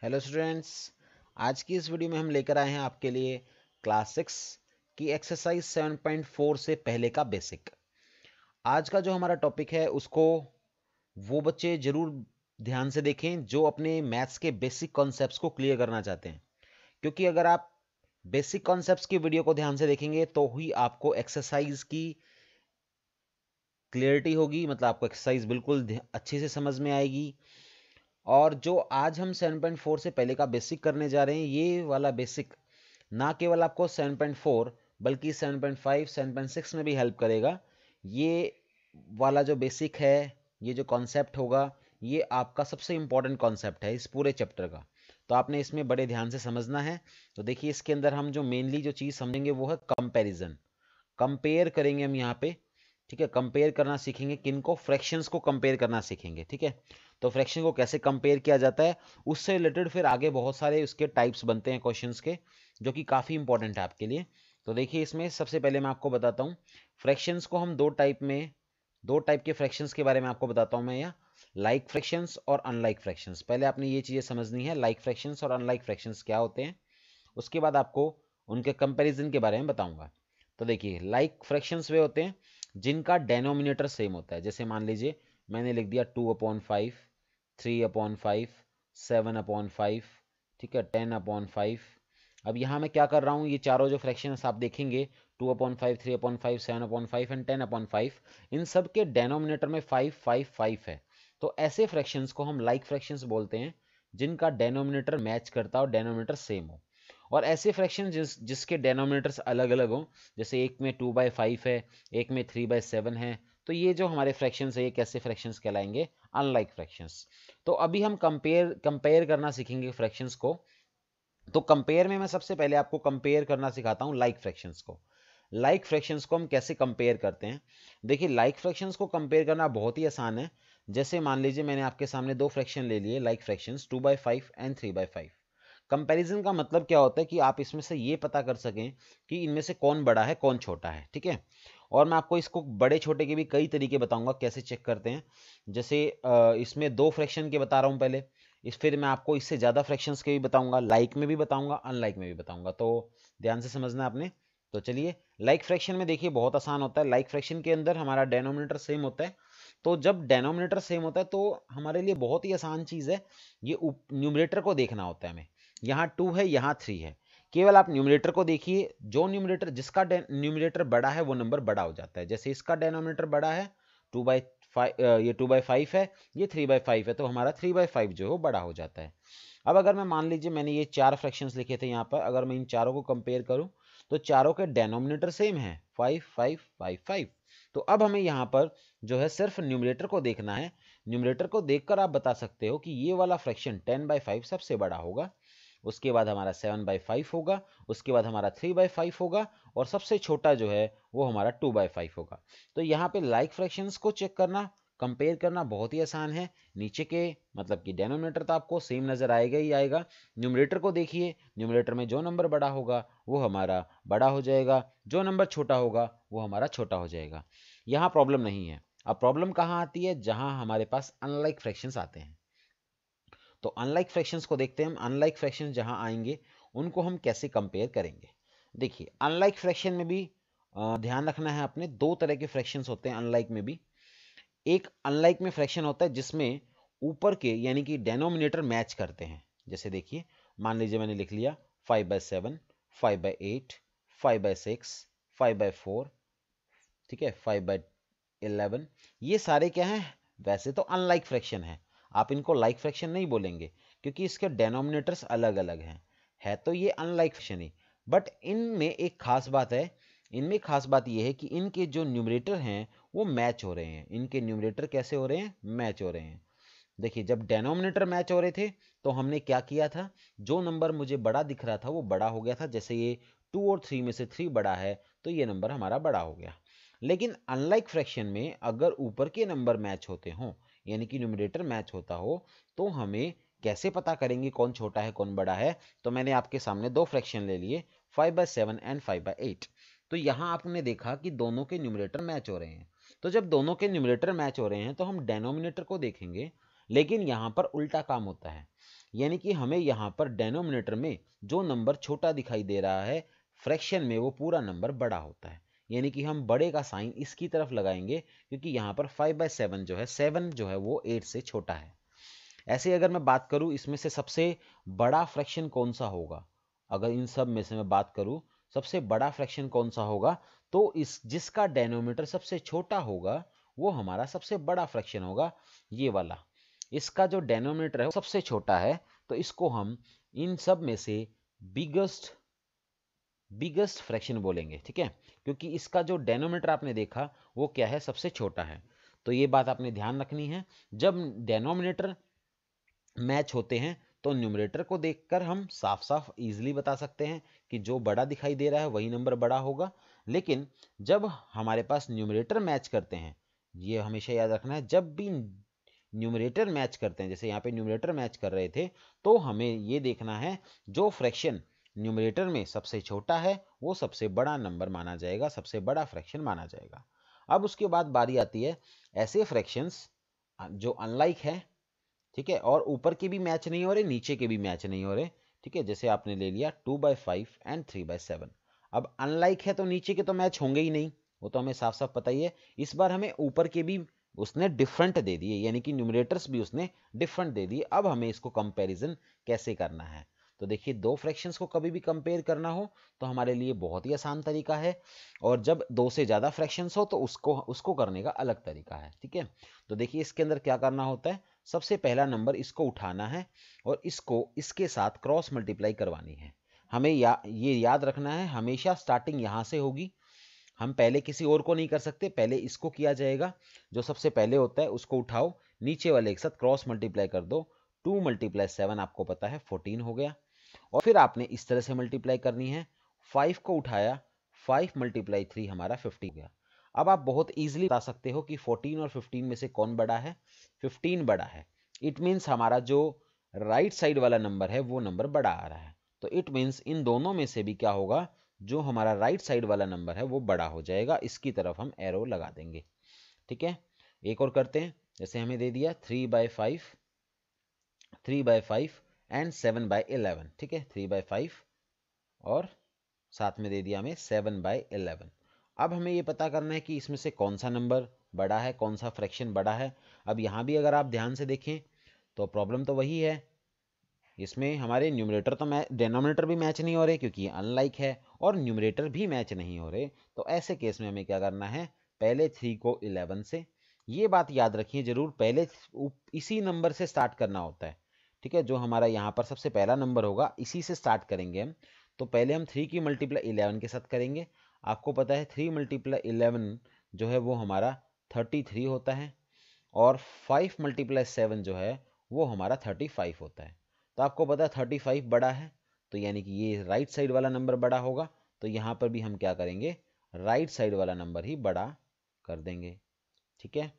Hello students, आज की इस वीडियो में हम लेकर आए हैं आपके लिए क्लास 6 की एक्सरसाइज 7.4 से पहले का बेसिक। आज का जो हमारा टॉपिक है उसको वो बच्चे जरूर ध्यान से देखें जो अपने मैथ्स के बेसिक कॉन्सेप्ट्स को क्लियर करना चाहते हैं, क्योंकि अगर आप बेसिक कॉन्सेप्ट्स की वीडियो को ध्यान से देखेंगे तो ही आपको एक्सरसाइज की क्लियरिटी होगी, मतलब आपको एक्सरसाइज बिल्कुल अच्छे से समझ में आएगी। और जो आज हम 7.4 से पहले का बेसिक करने जा रहे हैं, ये वाला बेसिक ना केवल आपको 7.4 बल्कि 7.5 7.6 में भी हेल्प करेगा। ये वाला जो बेसिक है, ये जो कॉन्सेप्ट होगा, ये आपका सबसे इंपॉर्टेंट कॉन्सेप्ट है इस पूरे चैप्टर का, तो आपने इसमें बड़े ध्यान से समझना है। तो देखिए, इसके अंदर हम जो मेनली जो चीज़ समझेंगे वो है कंपैरिजन। कंपेयर करेंगे हम यहाँ पे, ठीक है। कंपेयर करना सीखेंगे, किनको? फ्रैक्शंस को कंपेयर करना सीखेंगे, ठीक है। तो फ्रैक्शन को कैसे कंपेयर किया जाता है, उससे रिलेटेड फिर आगे बहुत सारे उसके टाइप्स बनते हैं क्वेश्चंस के, जो कि काफ़ी इंपॉर्टेंट है आपके लिए। तो देखिए, इसमें सबसे पहले मैं आपको बताता हूँ फ्रैक्शंस को हम दो टाइप के फ्रैक्शंस के बारे में आपको बताता हूँ मैं यहाँ, लाइक फ्रैक्शंस और अनलाइक फ्रैक्शंस। पहले आपने ये चीज़ें समझनी है, लाइक फ्रैक्शंस और अनलाइक फ्रैक्शंस क्या होते हैं, उसके बाद आपको उनके कंपैरिजन के बारे में बताऊंगा। तो देखिए, लाइक फ्रैक्शंस वे होते हैं जिनका डेनोमिनेटर सेम होता है। जैसे मान लीजिए मैंने लिख दिया 2/5, 3/5, 7/5, ठीक है, 10/5। अब यहाँ मैं क्या कर रहा हूँ, ये चारों जो फ्रैक्शंस आप देखेंगे 2/5, 3/5, 7/5 एंड 10/5, इन सब के डेनोमिनेटर में 5 5 5 है। तो ऐसे फ्रैक्शंस को हम लाइक फ्रैक्शंस बोलते हैं जिनका डेनोमिनेटर मैच करता हो, डेनोमिनेटर सेम हो। और ऐसे फ्रैक्शन जिसके डेनोमिनेटर्स अलग अलग हों, जैसे एक में 2/5 है, एक में 3/7 है, तो ये जो हमारे फ्रैक्शंस है, ये कैसे फ्रैक्शंस कहलाएंगे? Unlike fractions. तो अभी हम कंपेयर करना सीखेंगे फ्रैक्शंस को। तो कंपेयर में मैं सबसे पहले आपको कंपेयर करना सिखाता हूँ लाइक फ्रैक्शंस को। लाइक फ्रैक्शंस को हम कैसे कंपेयर करते हैं? देखिए, लाइक फ्रैक्शंस को कंपेयर करना बहुत ही आसान है। जैसे मान लीजिए मैंने आपके सामने दो फ्रैक्शन ले लिए, लाइक फ्रैक्शंस 2/5 एंड 3/5। कंपैरिजन का मतलब क्या होता है कि आप इसमें से ये पता कर सकें कि इनमें से कौन बड़ा है कौन छोटा है, ठीक है। और मैं आपको इसको बड़े छोटे के भी कई तरीके बताऊंगा कैसे चेक करते हैं। जैसे इसमें दो फ्रैक्शन के बता रहा हूँ पहले, फिर मैं आपको इससे ज़्यादा फ्रैक्शंस के भी बताऊंगा, लाइक में भी बताऊंगा, अनलाइक में भी बताऊंगा। तो ध्यान से समझना आपने। तो चलिए, लाइक फ्रैक्शन में देखिए बहुत आसान होता है। लाइक फ्रैक्शन के अंदर हमारा डेनोमिनेटर सेम होता है। तो जब डेनोमिनेटर सेम होता है तो हमारे लिए बहुत ही आसान चीज़ है, ये न्यूमरेटर को देखना होता है हमें। यहाँ 2 है, यहाँ 3 है। केवल आप न्यूमरेटर को देखिए, जो न्यूमरेटर जिसका न्यूमरेटर बड़ा है वो नंबर बड़ा हो जाता है। जैसे इसका डेनोमिनेटर बड़ा है 2/5, ये 2/5 है, ये 3/5 है, तो हमारा 3/5 जो है वो बड़ा हो जाता है। अब अगर मैं मान लीजिए मैंने ये चार फ्रैक्शंस लिखे थे यहाँ पर, अगर मैं इन चारों को कंपेयर करूं तो चारों के डेनोमिनेटर सेम है, 5 5 5 5। तो अब हमें यहाँ पर जो है सिर्फ न्यूमरेटर को देखना है। न्यूमरेटर को देखकर आप बता सकते हो कि ये वाला फ्रैक्शन 10/5 सबसे बड़ा होगा, उसके बाद हमारा 7/5 होगा, उसके बाद हमारा 3/5 होगा, और सबसे छोटा जो है वो हमारा 2/5 होगा। तो यहाँ पे लाइक फ्रैक्शंस को चेक करना, कंपेयर करना बहुत ही आसान है। नीचे के मतलब कि डेनोमिनेटर तो आपको सेम नजर आएगा ही आएगा। न्यूमरेटर को देखिए, न्यूमरेटर में जो नंबर बड़ा होगा वो हमारा बड़ा हो जाएगा, जो नंबर छोटा होगा वो हमारा छोटा हो जाएगा। यहाँ प्रॉब्लम नहीं है। अब प्रॉब्लम कहाँ आती है? जहां हमारे पास अनलाइक फ्रैक्शंस आते हैं। तो अनलाइक फ्रैक्शंस को देखते हैं हम। अनलाइक फ्रैक्शंस जहां आएंगे उनको हम कैसे कंपेयर करेंगे? देखिए, अनलाइक फ्रैक्शन में भी ध्यान रखना है अपने, दो तरह के फ्रैक्शंस होते हैं अनलाइक में भी। एक अनलाइक में फ्रैक्शन होता है जिसमें ऊपर के यानी कि डेनोमिनेटर मैच करते हैं। जैसे देखिए, मान लीजिए मैंने लिख लिया 5/7, 5/8, 5/6, 5/4, ठीक है, 5/11। ये सारे क्या हैं? वैसे तो अनलाइक फ्रैक्शन है, आप इनको लाइक फ्रैक्शन नहीं बोलेंगे क्योंकि इसके डेनोमिनेटर्स अलग अलग हैं। है तो ये अनलाइक फ्रैक्शन ही, बट इनमें एक खास बात है। इनमें खास बात यह है कि इनके जो न्यूमरेटर हैं वो मैच हो रहे हैं। इनके न्यूमरेटर कैसे हो रहे हैं? मैच हो रहे हैं। देखिए, जब डेनोमिनेटर मैच हो रहे थे तो हमने क्या किया था, जो नंबर मुझे बड़ा दिख रहा था वो बड़ा हो गया था। जैसे ये 2 और 3 में से 3 बड़ा है तो ये नंबर हमारा बड़ा हो गया। लेकिन अनलाइक फ्रैक्शन में अगर ऊपर के नंबर मैच होते हों, यानी कि न्यूमरेटर मैच होता हो, तो हमें कैसे पता करेंगे कौन छोटा है कौन बड़ा है? तो मैंने आपके सामने दो फ्रैक्शन ले लिए, 5/7 एंड 5/8। तो यहाँ आपने देखा कि दोनों के न्यूमरेटर मैच हो रहे हैं। तो जब दोनों के न्यूमरेटर मैच हो रहे हैं तो हम डेनोमिनेटर को देखेंगे। लेकिन यहाँ पर उल्टा काम होता है। यानी कि हमें यहाँ पर डेनोमिनेटर में जो नंबर छोटा दिखाई दे रहा है, फ्रैक्शन में वो पूरा नंबर बड़ा होता है। यानी कि हम बड़े का साइन इसकी तरफ लगाएंगे, क्योंकि यहाँ पर 5/7 जो है, 7 जो है वो 8 से छोटा है। ऐसे अगर मैं बात करूँ इसमें से सबसे बड़ा फ्रैक्शन कौन सा होगा, अगर इन सब में से मैं बात करूँ सबसे बड़ा फ्रैक्शन कौन सा होगा, तो इस जिसका डेनोमिनेटर सबसे छोटा होगा वो हमारा सबसे बड़ा फ्रैक्शन होगा, ये वाला। इसका जो डेनोमिनेटर है वो सबसे छोटा है, तो इसको हम इन सब में से बिगेस्ट फ्रैक्शन बोलेंगे, ठीक है, क्योंकि इसका जो डेनोमिनेटर आपने देखा वो क्या है, सबसे छोटा है। तो ये बात आपने ध्यान रखनी है, जब डेनोमिनेटर मैच होते हैं तो न्यूमरेटर को देखकर हम साफ साफ इजीली बता सकते हैं कि जो बड़ा दिखाई दे रहा है वही नंबर बड़ा होगा। लेकिन जब हमारे पास न्यूमरेटर मैच करते हैं, ये हमेशा याद रखना है, जब भी न्यूमरेटर मैच करते हैं, जैसे यहाँ पे न्यूमरेटर मैच कर रहे थे, तो हमें ये देखना है जो फ्रैक्शन न्यूमरेटर में सबसे छोटा है वो सबसे बड़ा नंबर माना जाएगा, सबसे बड़ा फ्रैक्शन माना जाएगा। अब उसके बाद बारी आती है ऐसे फ्रैक्शंस जो अनलाइक है, ठीक है, और ऊपर के भी मैच नहीं हो रहे, नीचे के भी मैच नहीं हो रहे, ठीक है, जैसे आपने ले लिया 2/5 एंड 3/7। अब अनलाइक है तो नीचे के तो मैच होंगे ही नहीं, वो तो हमें साफ साफ पता ही है। इस बार हमें ऊपर के भी उसने डिफरेंट दे दिए, यानी कि न्यूमरेटर्स भी उसने डिफरेंट दे दिए। अब हमें इसको कंपैरिजन कैसे करना है, तो देखिए दो फ्रैक्शंस को कभी भी कंपेयर करना हो तो हमारे लिए बहुत ही आसान तरीका है, और जब दो से ज़्यादा फ्रैक्शंस हो तो उसको उसको करने का अलग तरीका है, ठीक है। तो देखिए इसके अंदर क्या करना होता है, सबसे पहला नंबर इसको उठाना है और इसको इसके साथ क्रॉस मल्टीप्लाई करवानी है। हमें ये याद रखना है, हमेशा स्टार्टिंग यहाँ से होगी, हम पहले किसी और को नहीं कर सकते, पहले इसको किया जाएगा। जो सबसे पहले होता है उसको उठाओ, नीचे वाले के साथ क्रॉस मल्टीप्लाई कर दो, 2 × 7 आपको पता है 14 हो गया। और फिर आपने इस तरह से मल्टीप्लाई करनी है, 5 को उठाया, 5 × 3 हमारा 50 हो गया। अब आप बहुत इजीली बता सकते हो कि 14 और 15 में से कौन बड़ा है, 15 बड़ा है। इट मीन्स हमारा जो राइट साइड वाला नंबर है वो नंबर बड़ा आ रहा है, तो इट मीन्स इन दोनों में से भी क्या होगा, जो हमारा राइट साइड वाला नंबर है वो बड़ा हो जाएगा, इसकी तरफ हम एरो लगा देंगे, ठीक है। एक और करते हैं, जैसे हमें दे दिया 3/5 एंड 7/11, ठीक है, 3/5 और साथ में दे दिया हमें 7/11। अब हमें ये पता करना है कि इसमें से कौन सा नंबर बड़ा है, कौन सा फ्रैक्शन बड़ा है। अब यहाँ भी अगर आप ध्यान से देखें तो प्रॉब्लम तो वही है, इसमें हमारे न्यूमरेटर तो डेनोमिनेटर भी मैच नहीं हो रहे क्योंकि ये अनलाइक है, और न्यूमरेटर भी मैच नहीं हो रहे। तो ऐसे केस में हमें क्या करना है, पहले 3 को 11 से, ये बात याद रखिए जरूर, पहले इसी नंबर से स्टार्ट करना होता है, ठीक है। जो हमारा यहाँ पर सबसे पहला नंबर होगा इसी से स्टार्ट करेंगे हम। तो पहले हम 3 की मल्टीप्लाई 11 के साथ करेंगे। आपको पता है 3 × 11 जो है वो हमारा 33 होता है, और 5 × 7 जो है वो हमारा 35 होता है। तो आपको पता है 35 बड़ा है, तो यानी कि ये राइट साइड वाला नंबर बड़ा होगा, तो यहाँ पर भी हम क्या करेंगे, राइट साइड वाला नंबर ही बड़ा कर देंगे, ठीक है।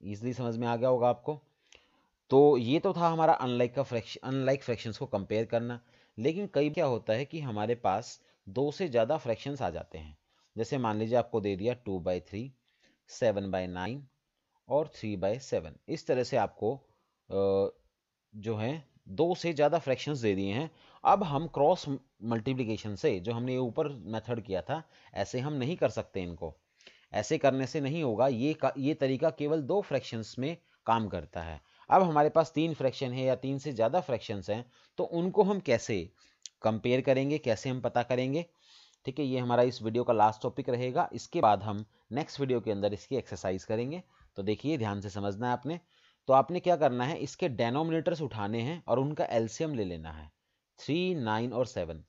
इजीली समझ में आ गया होगा आपको। तो ये तो था हमारा अनलाइक फ्रैक्शंस को कंपेयर करना। लेकिन कई क्या होता है कि हमारे पास दो से ज़्यादा फ्रैक्शंस आ जाते हैं, जैसे मान लीजिए आपको दे दिया 2/3, 7/9 और 3/7। इस तरह से आपको जो है दो से ज़्यादा फ्रैक्शंस दे दिए हैं। अब हम क्रॉस मल्टीप्लिकेशन से, जो हमने ऊपर मेथड किया था, ऐसे हम नहीं कर सकते इनको, ऐसे करने से नहीं होगा। ये तरीका केवल दो फ्रैक्शंस में काम करता है। अब हमारे पास 3 फ्रैक्शन है या 3 से ज़्यादा फ्रैक्शंस हैं, तो उनको हम कैसे कंपेयर करेंगे, कैसे हम पता करेंगे, ठीक है। ये हमारा इस वीडियो का लास्ट टॉपिक रहेगा, इसके बाद हम नेक्स्ट वीडियो के अंदर इसकी एक्सरसाइज करेंगे। तो देखिए ध्यान से समझना है आपने। तो आपने क्या करना है, इसके डेनोमिनेटर्स उठाने हैं और उनका एलसीएम ले लेना है, 3, 9 और 7।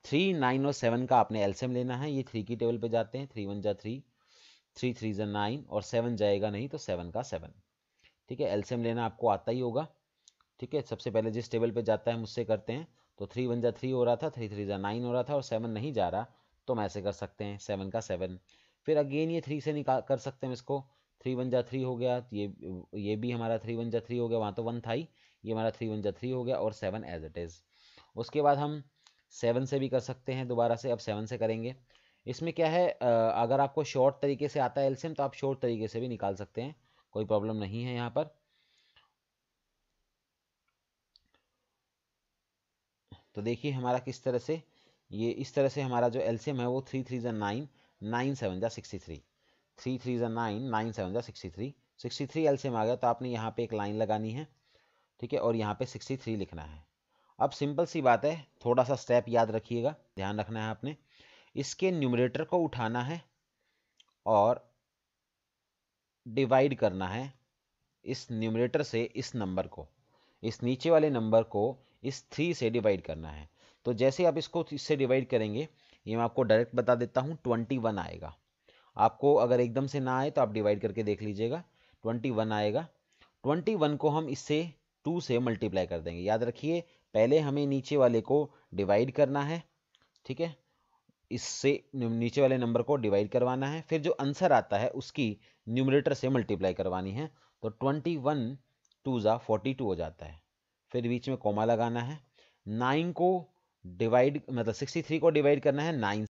3, 9 और 7 का आपने एलसीएम लेना है। ये 3 की टेबल पे जाते हैं, 3 1 जा 3, 3 3 जा 9 और 7 जाएगा नहीं, तो 7 का 7, ठीक है। एलसीएम लेना आपको आता ही होगा, ठीक है। सबसे पहले जिस टेबल पे जाता है हम उससे करते हैं। तो 3 1 जा 3 हो रहा था, 3 3 जा 9 हो रहा था, और 7 नहीं जा रहा, तो हम ऐसे कर सकते हैं 7 का 7। फिर अगेन ये 3 से निकाल कर सकते हैं इसको, 3 1 जा 3 हो गया, ये भी हमारा 3 1 जा 3 हो गया, वहाँ तो 1 था ही, ये हमारा 3 1 जा 3 हो गया, और 7 एज इट इज़। उसके बाद हम 7 से भी कर सकते हैं दोबारा से। अब 7 से करेंगे, इसमें क्या है, अगर आपको शॉर्ट तरीके से आता है एलसीएम तो आप शॉर्ट तरीके से भी निकाल सकते हैं, कोई प्रॉब्लम नहीं है यहाँ पर। तो देखिए हमारा किस तरह से, ये इस तरह से हमारा जो एलसीएम है वो 3 3 जा 9, 9 7 जा 63, 3 3 जा 9, 9 7 जा 63, 63 एलसीएम आ गया। तो आपने यहाँ पे एक लाइन लगानी है, ठीक है, और यहाँ पे 63 लिखना है। अब सिंपल सी बात है, थोड़ा सा स्टेप याद रखिएगा, ध्यान रखना है आपने। इसके न्यूमरेटर को उठाना है और डिवाइड करना है इस न्यूमरेटर से इस नंबर को, इस नीचे वाले नंबर को इस 3 से डिवाइड करना है। तो जैसे आप इसको इससे डिवाइड करेंगे, ये मैं आपको डायरेक्ट बता देता हूँ, 21 आएगा। आपको अगर एकदम से ना आए तो आप डिवाइड करके देख लीजिएगा, 21 आएगा। 21 को हम इससे 2 से मल्टीप्लाई कर देंगे। याद रखिए, पहले हमें नीचे वाले को डिवाइड करना है, ठीक है, इससे नीचे वाले नंबर को डिवाइड करवाना है, फिर जो आंसर आता है उसकी न्यूमरेटर से मल्टीप्लाई करवानी है। तो 21 2 जा 42 हो जाता है। फिर बीच में कॉमा लगाना है। 9 को डिवाइड मतलब 63 को डिवाइड करना है 9